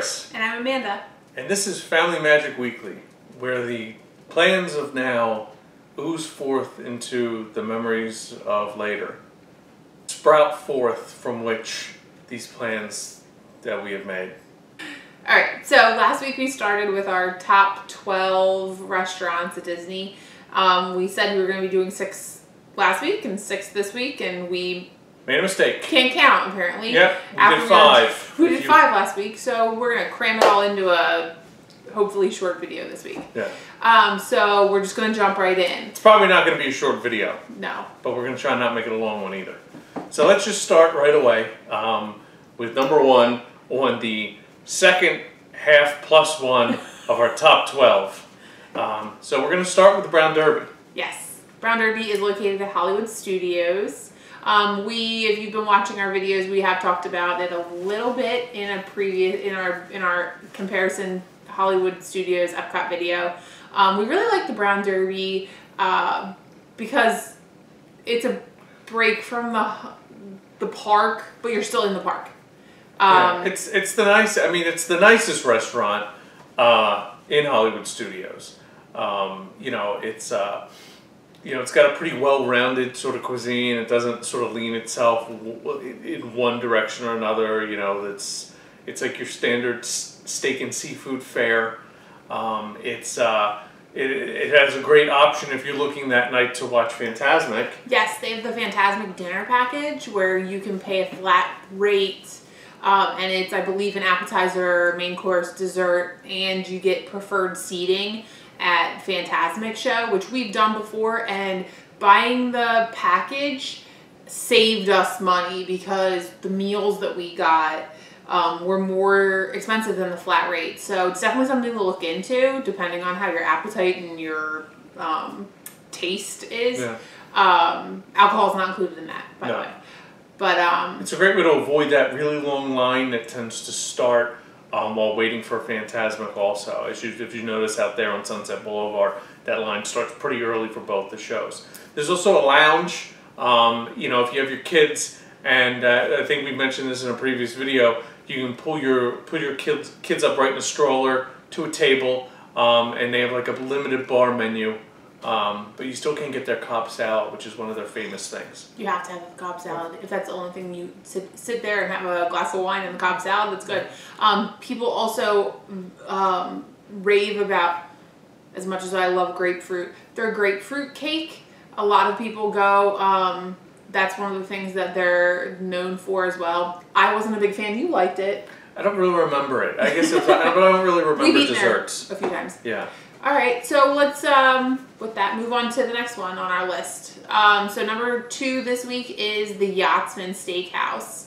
Chris. And I'm Amanda. And this is Family Magic Weekly, where the plans of now ooze forth into the memories of later. Sprout forth from which these plans that we have made. Alright, so last week we started with our top 12 restaurants at Disney. We said we were going to be doing 6 last week and 6 this week, and we made a mistake. Can't count, apparently. Yep, we did 5. We did 5 last week, so we're going to cram it all into a hopefully short video this week. Yeah. So we're just going to jump right in. It's probably not going to be a short video. No. But we're going to try and not make it a long one either. So let's just start right away with number 1 on the second half plus 1 of our top 12. So we're going to start with the Brown Derby. Yes. Brown Derby is located at Hollywood Studios. If you've been watching our videos, we have talked about it a little bit in a previous, in our comparison Hollywood Studios Epcot video. We really like the Brown Derby because it's a break from the park, but you're still in the park. Yeah, it's the nice. I mean, it's the nicest restaurant in Hollywood Studios. It's got a pretty well-rounded sort of cuisine. It doesn't sort of lean itself in one direction or another. You know, it's like your standard steak and seafood fare. It has a great option if you're looking that night to watch Fantasmic. Yes, they have the Fantasmic dinner package where you can pay a flat rate. And it's, I believe, an appetizer, main course, dessert, and you get preferred seating at Fantasmic show, which we've done before, and buying the package saved us money because the meals that we got were more expensive than the flat rate. So it's definitely something to look into, depending on how your appetite and your taste is. Yeah. Alcohol is not included in that, by the way. But it's a great way to avoid that really long line that tends to start while waiting for Fantasmic also. If you notice out there on Sunset Boulevard, that line starts pretty early for both the shows. There's also a lounge. If you have your kids, and I think we mentioned this in a previous video, you can put your kids up right in a stroller to a table, and they have like a limited bar menu. But you still can't get their Cobb salad, which is one of their famous things. You have to have a Cobb salad. If that's the only thing, you sit there and have a glass of wine and a Cobb salad, that's good. People also rave about, as much as I love grapefruit, their grapefruit cake. A lot of people go, that's one of the things that they're known for as well. I wasn't a big fan. You liked it. I don't really remember it. I guess but I don't really remember desserts. A few times. Yeah. All right, so let's, with that, move on to the next one on our list. So number 2 this week is the Yachtsman Steakhouse.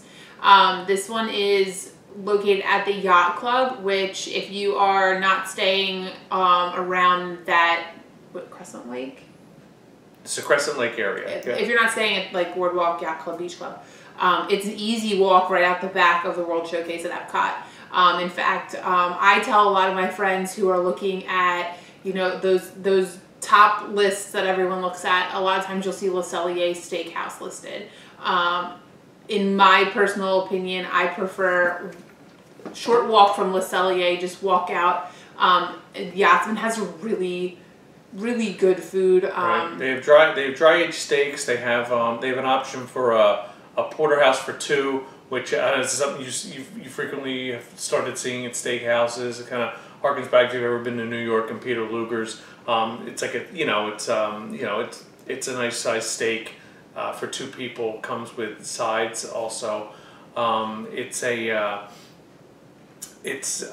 This one is located at the Yacht Club, which if you are not staying around that, Crescent Lake? It's a Crescent Lake area. If you're not staying at like Boardwalk, Yacht Club, Beach Club, it's an easy walk right out the back of the World Showcase at Epcot. In fact, I tell a lot of my friends who are looking at, those top lists that everyone looks at, a lot of times you'll see Le Cellier Steakhouse listed. In my personal opinion, I prefer short walk from Le Cellier, just walk out. Yachtsman has a really good food. Right. They have dry aged steaks. They have an option for a porterhouse for 2, which is something you frequently have started seeing at steakhouses. It kind of harkens back to if you've ever been to New York and Peter Luger's. It's like it's a nice sized steak for 2 people. Comes with sides also. It's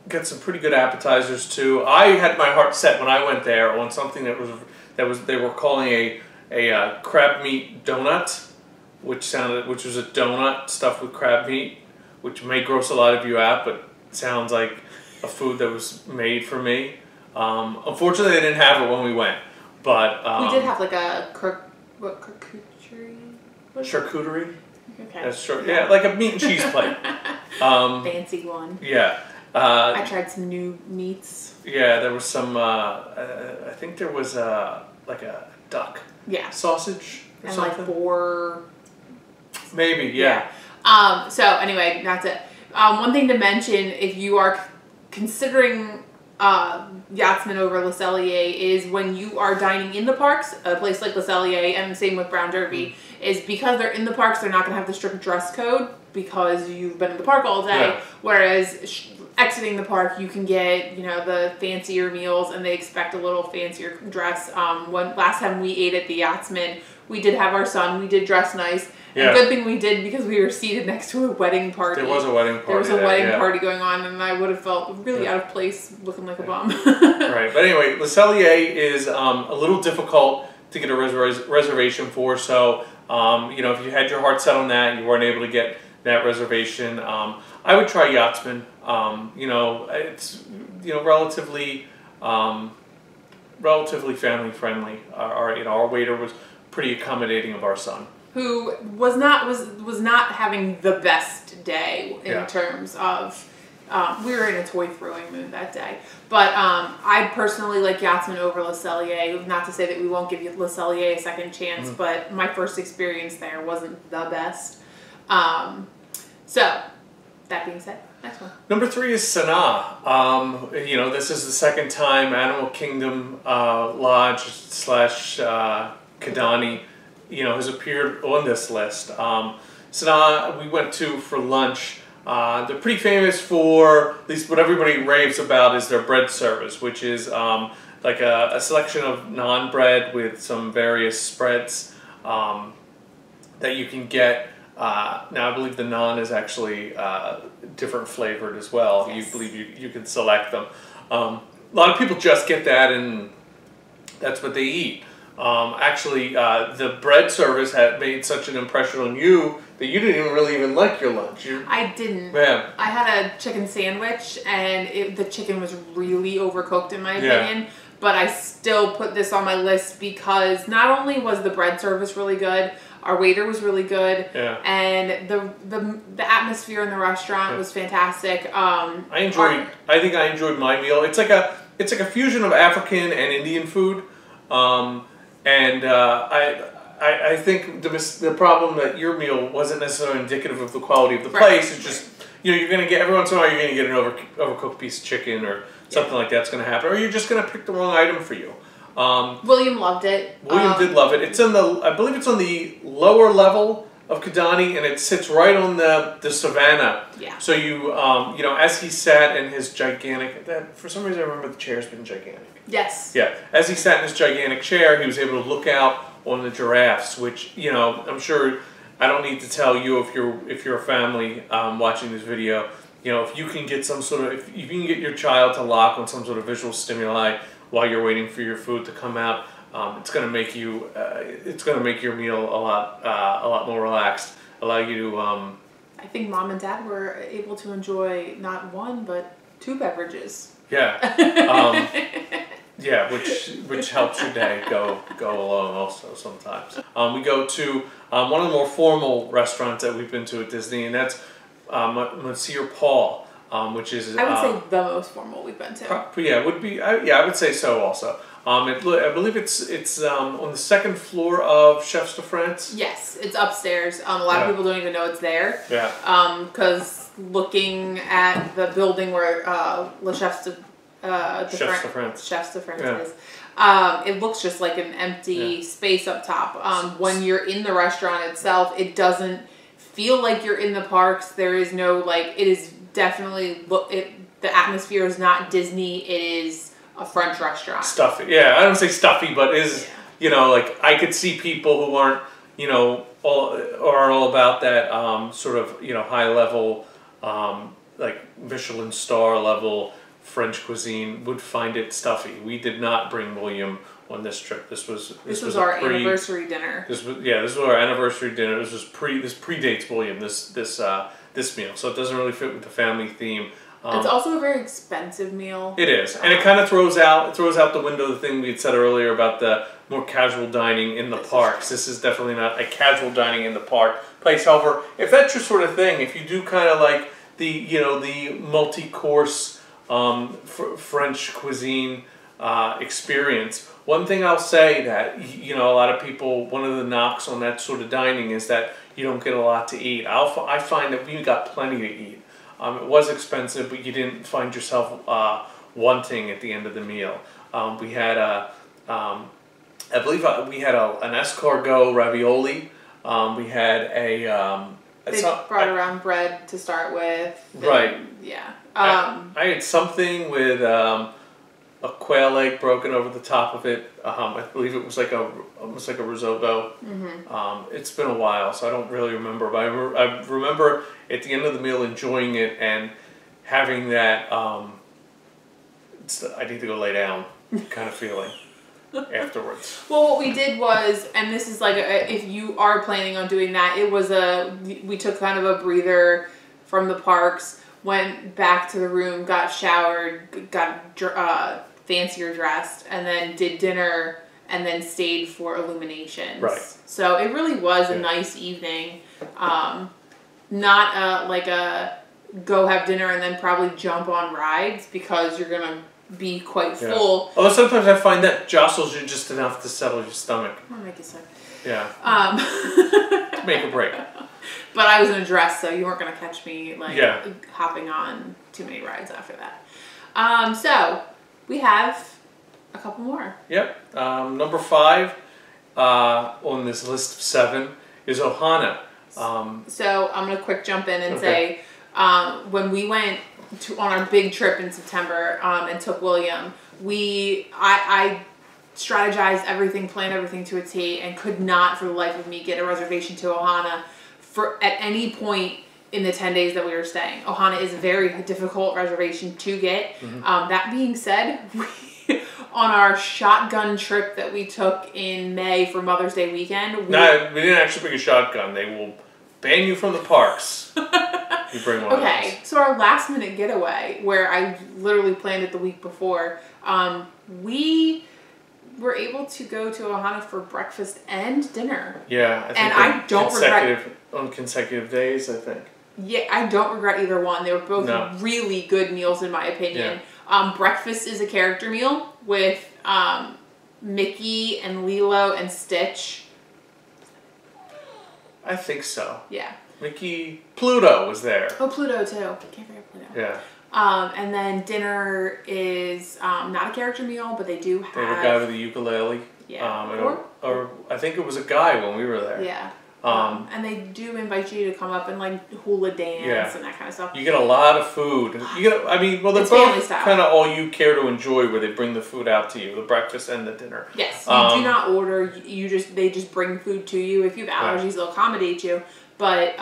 got some pretty good appetizers too. I had my heart set when I went there on something that was they were calling a crab meat donut, which was a donut stuffed with crab meat, which may gross a lot of you out, but sounds like a food that was made for me. Unfortunately, they didn't have it when we went, but we did have like a charcuterie. Okay. That's short. Yeah, like a meat and cheese plate. Fancy one. Yeah. I tried some new meats. Yeah, there was some. I think there was like a duck. Yeah. Sausage or and something. Like boar. Maybe. Yeah. So anyway, that's it. One thing to mention, if you are considering Yachtsman over Le Cellier, is when you are dining in the parks, a place like Le Cellier, and same with Brown Derby, is because they're in the parks, they're not going to have the strict dress code because you've been in the park all day. Yeah. Whereas exiting the park, you can get, you know, the fancier meals, and they expect a little fancier dress. Last time we ate at the Yachtsman, we did have our son. We did dress nice. Yeah. And good thing we did, because we were seated next to a wedding party. There was a wedding party. There was a wedding party going on, and I would have felt really out of place, looking like a bum. Right, but anyway, Le Cellier is a little difficult to get a reservation for. So, you know, if you had your heart set on that, you weren't able to get that reservation, I would try Yachtsman. You know, it's, you know, relatively family friendly. Our waiter was pretty accommodating of our son, who was not having the best day in terms of. We were in a toy throwing mood that day, but I personally like Yachtsman over Le Cellier. Not to say that we won't give you Le Cellier a second chance, but my first experience there wasn't the best. So that being said, next one. Number 3 is Sanaa. You know, this is the second time Animal Kingdom Lodge / Kidani, you know, has appeared on this list. Sanaa, we went to for lunch. They're pretty famous for, at least what everybody raves about, is their bread service, which is like a selection of naan bread with some various spreads that you can get. Now, I believe the naan is actually different flavored as well. Yes. You believe you can select them. A lot of people just get that and that's what they eat. Actually, the bread service had made such an impression on you that you didn't even like your lunch. I didn't. Yeah. I had a chicken sandwich, and the chicken was really overcooked in my opinion. But I still put this on my list because not only was the bread service really good, our waiter was really good, and the atmosphere in the restaurant was fantastic. I think I enjoyed my meal. It's like a fusion of African and Indian food. I think the problem that your meal wasn't necessarily indicative of the quality of the place. It's just, you know, you're going to get, every once in a while you're going to get an overcooked piece of chicken or something like that's going to happen. Or you're just going to pick the wrong item for you. William loved it. William did love it. It's in I believe it's on the lower level of Kidani, and it sits right on the savannah. Yeah. So you know, as he sat in his gigantic, for some reason I remember the chair's been gigantic. Yes. Yeah. As he sat in his gigantic chair, he was able to look out on the giraffes, which, you know, I'm sure I don't need to tell you, if you're a family watching this video, you know, if you can get if you can get your child to lock on some sort of visual stimuli while you're waiting for your food to come out, it's going to make you make your meal a lot more relaxed, allow you to I think Mom and Dad were able to enjoy not one but 2 beverages. Yeah. Yeah, which helps your day go along also sometimes. We go to one of the more formal restaurants that we've been to at Disney, and that's Monsieur Paul, which is... I would say the most formal we've been to. Yeah, would be. I would say so also. I believe it's on the second floor of Chefs de France. Yes, it's upstairs. A lot of people don't even know it's there. Yeah. Because looking at the building where Chefs de France is. It looks just like an empty space up top. When you're in the restaurant itself, it doesn't feel like you're in the parks. There is no, like, it is definitely, the atmosphere is not Disney. It is a French restaurant. Stuffy. Yeah, I don't say stuffy, but is, you know, like, I could see people who aren't, you know, all about that sort of, you know, high level, like Michelin star level French cuisine would find it stuffy. We did not bring William on this trip. This was our anniversary dinner. This was our anniversary dinner. This predates William, this meal, so it doesn't really fit with the family theme. It's also a very expensive meal. It is, and it kind of throws out the window the thing we had said earlier about the more casual dining in the parks. This is definitely not a casual dining in the park place. However, if that's your sort of thing, if you do kind of like the multi-course French cuisine experience, one thing I'll say that, you know, a lot of people, one of the knocks on that sort of dining is that you don't get a lot to eat. I find that we got plenty to eat. It was expensive, but you didn't find yourself wanting at the end of the meal. We had I believe we had an escargot ravioli. We had they brought around bread to start with. Right. Yeah. I had something with a quail egg broken over the top of it. I believe it was almost like a risotto. It's been a while, so I don't really remember. But I remember at the end of the meal enjoying it and having that I need to go lay down kind of feeling afterwards. Well, what we did was, and this is like, if you are planning on doing that, we took kind of a breather from the parks, went back to the room, got showered, got fancier dressed, and then did dinner, and then stayed for illuminations. Right. So it really was a nice evening. Not like a go have dinner and then probably jump on rides, because you're going to be quite full. Although sometimes I find that jostles you just enough to settle your stomach. I'll make you sick. Yeah. Make a break. But I was in a dress, so you weren't going to catch me hopping on too many rides after that. So we have a couple more. Yep. Number 5 on this list of 7 is Ohana. So I'm going to quick jump in and say, when we went on our big trip in September and took William, I strategized everything, planned everything to a T, and could not for the life of me get a reservation to Ohana at any point in the 10 days that we were staying. Ohana is a very difficult reservation to get. That being said, on our shotgun trip that we took in May for Mother's Day weekend, we didn't actually bring a shotgun. They will ban you from the parks. You bring one of those. So our last minute getaway, where I literally planned it the week before, we were able to go to Ohana for breakfast and dinner. Yeah, I don't regret on consecutive days, I think. Yeah, I don't regret either one. They were both really good meals in my opinion. Breakfast is a character meal with Mickey and Lilo and Stitch. I think so. Yeah. Pluto was there. Oh, Pluto too. Can't forget Pluto. Yeah. And then dinner is not a character meal, but they do have... They have a guy with a ukulele. Yeah. Or I think it was a guy when we were there. Yeah. And they do invite you to come up and like hula dance and that kind of stuff. You get a lot of food. You get, they're both kind of all you care to enjoy, where they bring the food out to you, the breakfast and the dinner. Yes, you do not order. They just bring food to you. If you have allergies, they'll accommodate you. But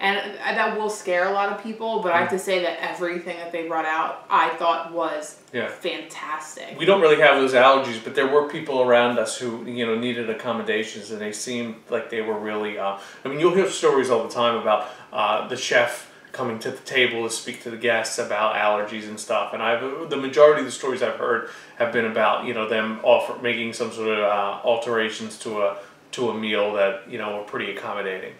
and that will scare a lot of people. But I have to say that everything that they brought out, I thought was fantastic. We don't really have those allergies, but there were people around us who needed accommodations, and they seemed like they were really. You'll hear stories all the time about the chef coming to the table to speak to the guests about allergies and stuff. And the majority of the stories I've heard have been about them making some sort of alterations to a meal that were pretty accommodating.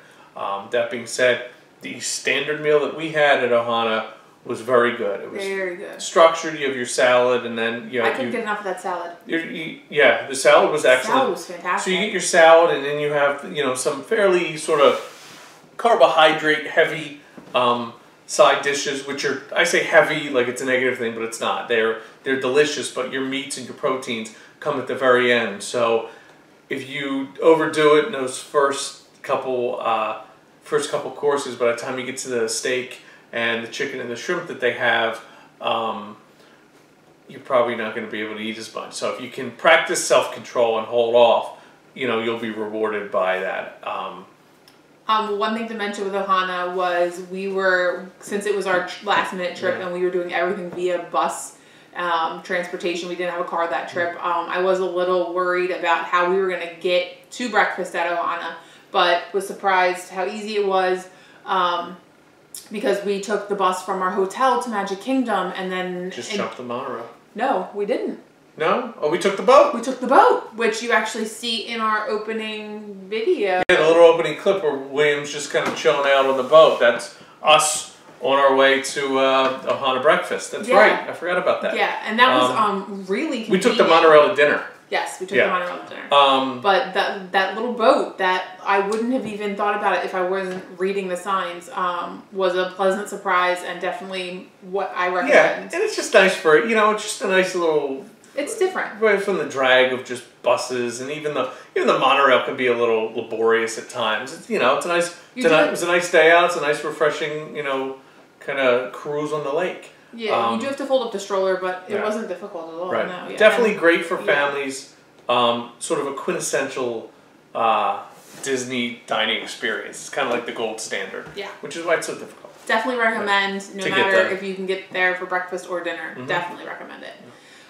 That being said, the standard meal that we had at Ohana was very good. It was very good. Structured. You have your salad, and then I couldn't get enough of that salad. The salad was excellent. The salad was fantastic. So you get your salad, and then you have some fairly sort of carbohydrate heavy side dishes, which are, I say heavy like it's a negative thing, but it's not. They're delicious, but your meats and your proteins come at the very end. So if you overdo it in those first couple courses, by the time you get to the steak and the chicken and the shrimp that they have, you're probably not going to be able to eat as much. So if you can practice self-control and hold off, you'll be rewarded by that. One thing to mention with Ohana was since it was our last minute trip and we were doing everything via bus transportation, we didn't have a car that trip. I was a little worried about how we were going to get to breakfast at Ohana, but was surprised how easy it was, because we took the bus from our hotel to Magic Kingdom and then... jumped the monorail. No, we didn't. No? Oh, we took the boat? We took the boat, which you actually see in our opening video. Yeah, the little opening clip where William's just kind of chilling out on the boat. That's us on our way to Ohana breakfast. That's right. I forgot about that. Yeah, and that was really convenient. We took the monorail to dinner. Yes, we took Yeah. the monorail to dinner. But that little boat that I wouldn't have even thought about it if I wasn't reading the signs was a pleasant surprise and definitely what I recommend. Yeah, and it's just nice for, it's just a nice little... It's different. Right from the drag of just buses, and even the monorail can be a little laborious at times. It's, it's a nice, it was a nice day out. It's a nice, refreshing, kind of cruise on the lake. Yeah, you do have to fold up the stroller, but it wasn't difficult at all. Right. No, yeah. Definitely great for families. Sort of a quintessential Disney dining experience. It's kind of like the gold standard. Yeah. Which is why it's so difficult. Definitely recommend, no matter if you can get there for breakfast or dinner. Definitely recommend it.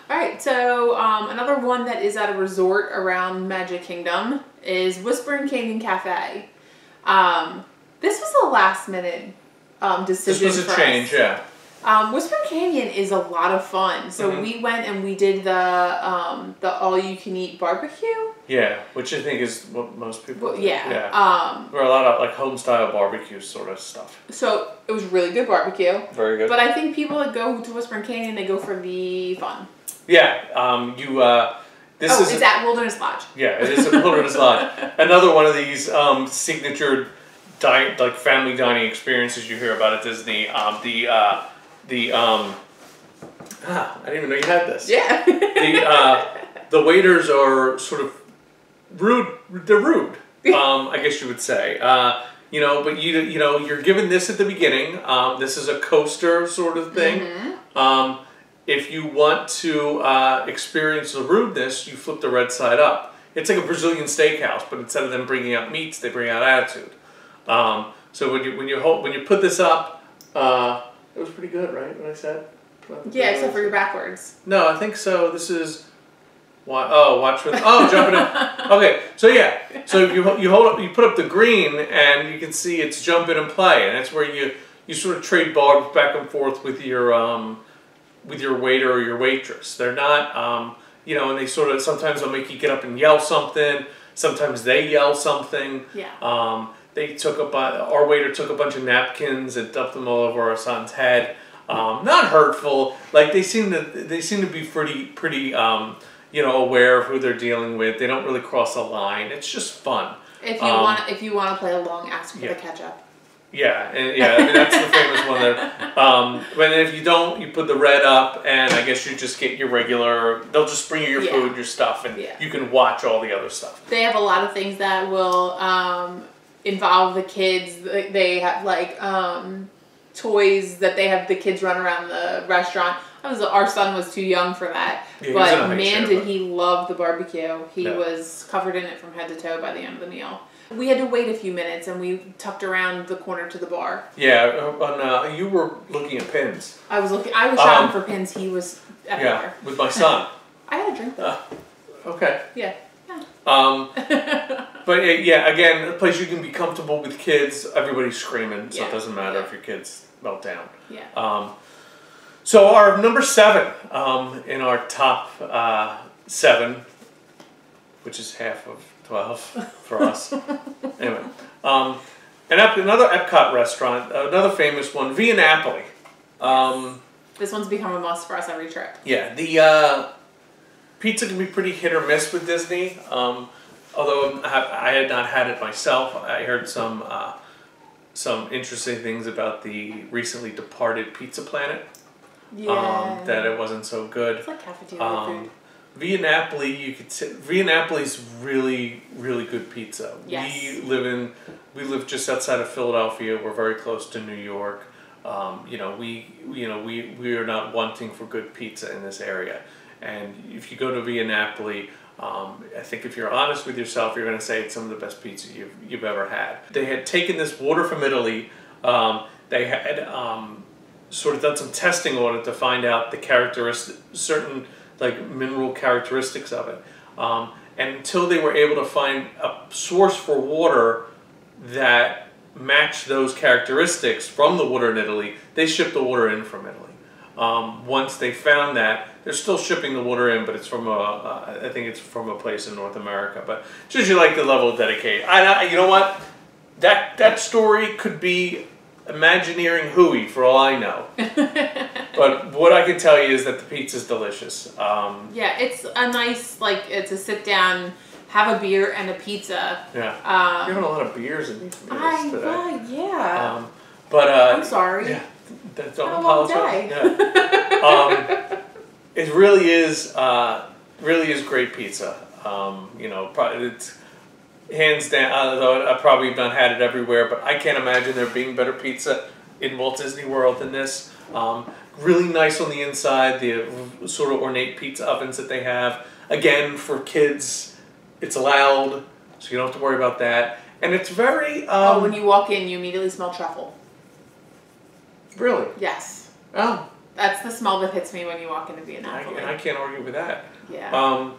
All right, so another one that is at a resort around Magic Kingdom is Whispering Canyon Cafe. This was a last minute decision. This was a change, yeah. Whispering Canyon is a lot of fun. So we went and we did the all-you-can-eat barbecue. Yeah, which I think is what most people do. Yeah. There are a lot of like home-style barbecue sort of stuff. So it was really good barbecue. Very good. But I think people that go to Whispering Canyon, they go for the fun. Yeah, it's at Wilderness Lodge. Yeah, it is at Wilderness Lodge. Another one of these signature family dining experiences you hear about at Disney. I didn't even know you had this. Yeah. The waiters are sort of rude. They're rude. I guess you would say. But you're given this at the beginning. This is a coaster sort of thing. If you want to experience the rudeness, you flip the red side up. It's like a Brazilian steakhouse, but instead of them bringing out meats, they bring out attitude. So when you put this up, it was pretty good, right? What I said. Yeah, except for your backwards. No, I think so. This is. Watch with. Jumping up. Okay, so yeah, so you hold up, you put up the green, and you can see it's jump in and play, and that's where you sort of trade barbs back and forth with your waiter or your waitress. They're not, and they sort of, sometimes they'll make you get up and yell something. Sometimes they yell something. Yeah. Our waiter took a bunch of napkins and dumped them all over our son's head. Not hurtful. Like they seem to be pretty aware of who they're dealing with. They don't really cross a line. It's just fun. If you want to play along, ask for the ketchup. Yeah, I mean that's the famous one there. But if you don't, you put the red up, and I guess you just get your regular. They'll just bring you your food, your stuff, and you can watch all the other stuff. They have a lot of things that will involve the kids. They have like toys that they have the kids run around the restaurant. Our son was too young for that, but man, did he love the barbecue. He was covered in it from head to toe by the end of the meal. We had to wait a few minutes, and we tucked around the corner to the bar. Yeah, you were looking at pins. I was shopping for pins. He was everywhere. Yeah, with my son. I had a drink though. Okay. Yeah. But again, a place you can be comfortable with kids. Everybody's screaming, so it doesn't matter if your kids melt down. Yeah. So our number 7 in our top 7, which is half of 12 for us. Anyway, another Epcot restaurant, another famous one, Via Napoli. This one's become a must for us every trip. Yeah, the pizza can be pretty hit or miss with Disney. Although I had not had it myself, I heard some interesting things about the recently departed Pizza Planet. Yeah. That it wasn't so good. It's like cafeteria food. Via Napoli, you could say Via Napoli's really, really good pizza. Yes. We live just outside of Philadelphia. We're very close to New York. We are not wanting for good pizza in this area. And if you go to Via Napoli, I think if you're honest with yourself, you're going to say it's some of the best pizza you've ever had. They had taken this water from Italy. They had sort of done some testing on it to find out the certain like mineral characteristics of it. And until they were able to find a source for water that matched those characteristics from the water in Italy, they shipped the water in from Italy. Once they found that, they're still shipping the water in, but it's from I think it's from a place in North America. But just you like the level of dedication. You know what? That story could be Imagineering hooey for all I know. But what I can tell you is that the pizza's delicious. Yeah, it's a nice, like, it's a sit down, have a beer and a pizza. Yeah. You're having a lot of beers in these meals today. Yeah. I'm sorry. Yeah. Don't a long apologize. day. Yeah. It really is great pizza. Probably it's hands down. Although I probably have not had it everywhere, but I can't imagine there being better pizza in Walt Disney World than this. Really nice on the inside. The sort of ornate pizza ovens that they have. Again, for kids, it's loud, so you don't have to worry about that. And it's very. When you walk in, you immediately smell truffle. Really? Yes. Oh. That's the smell that hits me when you walk into Napoli. And I can't argue with that. Yeah.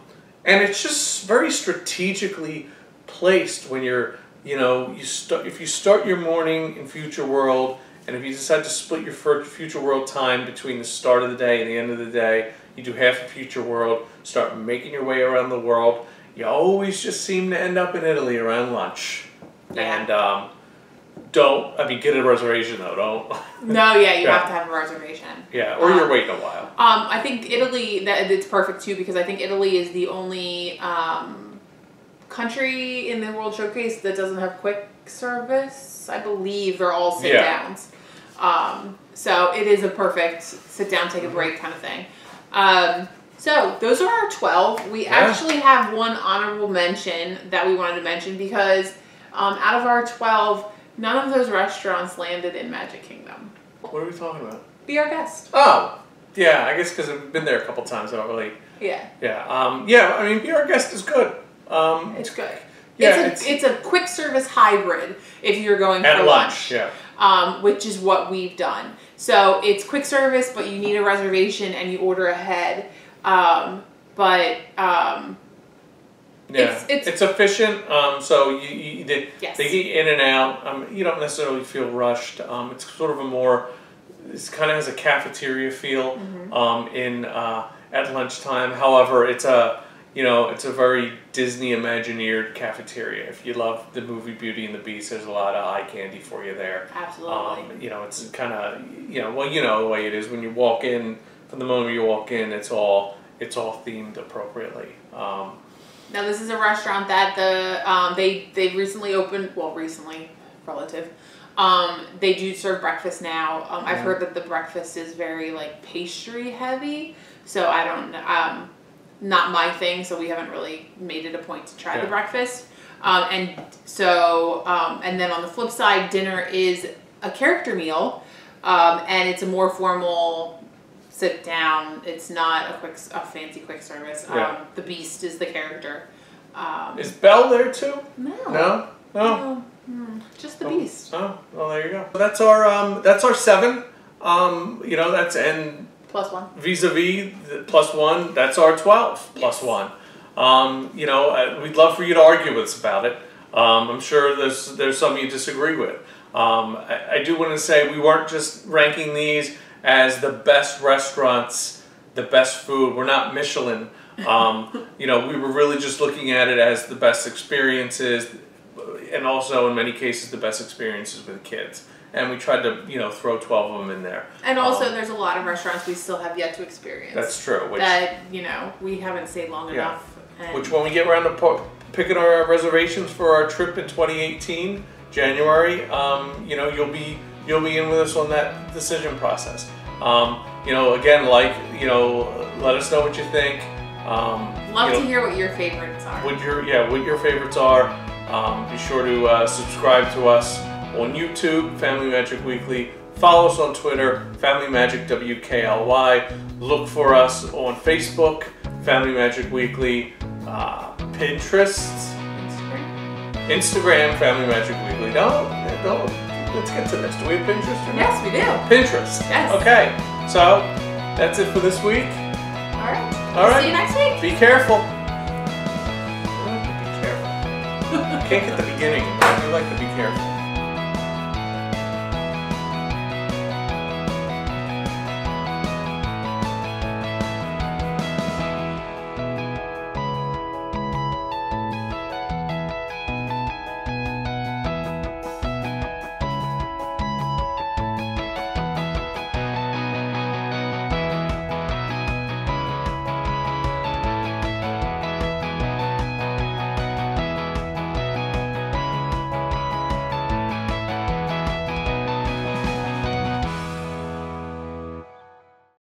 And it's just very strategically placed when you're, if you start your morning in Future World, and if you decide to split your Future World time between the start of the day and the end of the day, you do half of Future World, start making your way around the world, you always just seem to end up in Italy around lunch. Yeah. And get a reservation though, don't. No, yeah, you have to have a reservation. Yeah, or you're waiting a while. I think Italy, it's perfect too, because I think Italy is the only country in the World Showcase that doesn't have quick service. I believe they're all sit downs. So it is a perfect sit down, take a break kind of thing. So those are our 12. We actually have one honorable mention that we wanted to mention because out of our 12, none of those restaurants landed in Magic Kingdom. What are we talking about? Be our guest. Oh, yeah, I guess because I've been there a couple times, I don't really. Yeah. Yeah. Be our guest is good. It's good. Yeah, it's a quick service hybrid if you're going for lunch. Yeah. Which is what we've done. So it's quick service, but you need a reservation and you order ahead. It's efficient. So they get in and out. You don't necessarily feel rushed. It's sort of it kind of has a cafeteria feel at lunchtime. However, it's a very Disney Imagineered cafeteria. If you love the movie Beauty and the Beast, there's a lot of eye candy for you there. Absolutely. It's kind of the way it is when you walk in. From the moment you walk in, it's all themed appropriately. Now this is a restaurant that they recently opened. Well, recently, relative. They do serve breakfast now. I've heard that the breakfast is very pastry heavy, so I don't. Not my thing. So we haven't really made it a point to try the breakfast. And then on the flip side, dinner is a character meal, and it's a more formal sit down. It's not a fancy quick service. The Beast is the character. Is Belle there too? No. No. Just the Beast. Oh, well, there you go. That's our 7. That's and plus 1. Vis-a-vis plus 1. That's our 12 plus 1. We'd love for you to argue with us about it. I'm sure there's some you disagree with. I do want to say we weren't just ranking these as the best restaurants, the best food. We're not Michelin. We were really just looking at it as the best experiences, and also in many cases the best experiences with kids. And we tried to, throw 12 of them in there. And also, there's a lot of restaurants we still have yet to experience. That's true. We haven't stayed long enough. Which, when we get around to picking our reservations for our trip in 2018, January, you'll be in with us on that decision process. Again, let us know what you think. Love to hear what your favorites are. What your favorites are. Be sure to subscribe to us on YouTube, Family Magic Weekly. Follow us on Twitter, Family Magic WKLY. Look for us on Facebook, Family Magic Weekly. Pinterest, Instagram, Family Magic Weekly. Don't. Let's get to this. Do we have Pinterest or not? Yes, we do. Pinterest. Yes. Okay. So that's it for this week. All right. See you next week. Be careful. Be careful. Can't get the beginning, but I do like to be careful.